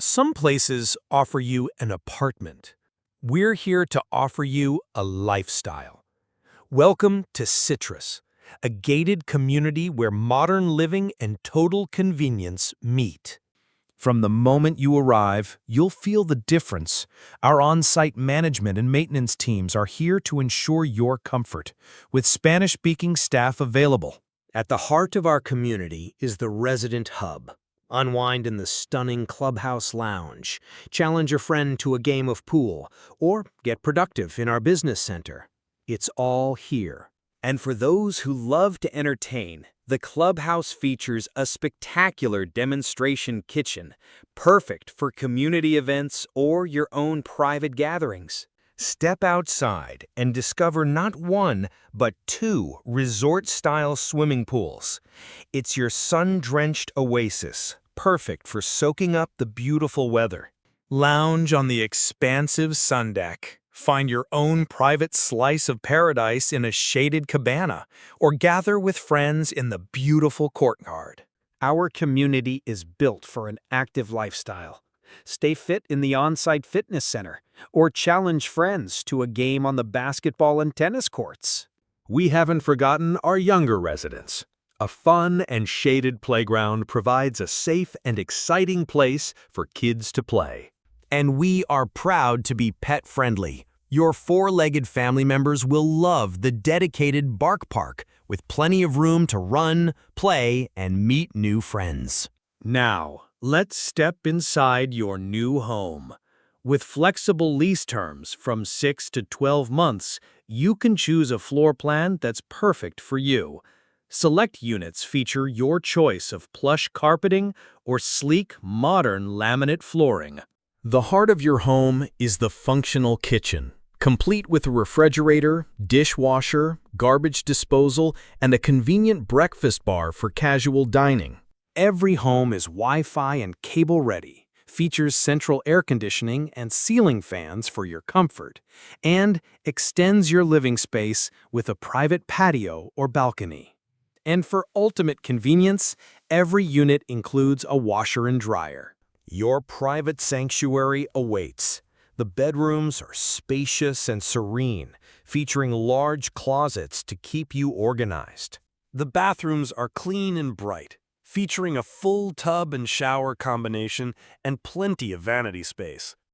Some places offer you an apartment. We're here to offer you a lifestyle. Welcome to Citrus, a gated community where modern living and total convenience meet. From the moment you arrive, you'll feel the difference. Our on-site management and maintenance teams are here to ensure your comfort, with Spanish-speaking staff available. At the heart of our community is the Resident Hub. Unwind in the stunning clubhouse lounge, challenge a friend to a game of pool, or get productive in our business center. It's all here. And for those who love to entertain, the clubhouse features a spectacular demonstration kitchen, perfect for community events or your own private gatherings. Step outside and discover not one, but two resort-style swimming pools. It's your sun-drenched oasis, perfect for soaking up the beautiful weather. Lounge on the expansive sun deck. Find your own private slice of paradise in a shaded cabana, or gather with friends in the beautiful courtyard. Our community is built for an active lifestyle. Stay fit in the on-site fitness center, or challenge friends to a game on the basketball and tennis courts. We haven't forgotten our younger residents. A fun and shaded playground provides a safe and exciting place for kids to play. And we are proud to be pet-friendly. Your four-legged family members will love the dedicated Bark Park, with plenty of room to run, play, and meet new friends. Now, let's step inside your new home. With flexible lease terms from 6 to 12 months, you can choose a floor plan that's perfect for you. Select units feature your choice of plush carpeting or sleek, modern laminate flooring. The heart of your home is the functional kitchen, complete with a refrigerator, dishwasher, garbage disposal, and a convenient breakfast bar for casual dining. Every home is Wi-Fi and cable-ready, features central air conditioning and ceiling fans for your comfort, and extends your living space with a private patio or balcony. And for ultimate convenience, every unit includes a washer and dryer. Your private sanctuary awaits. The bedrooms are spacious and serene, featuring large closets to keep you organized. The bathrooms are clean and bright, featuring a full tub and shower combination and plenty of vanity space.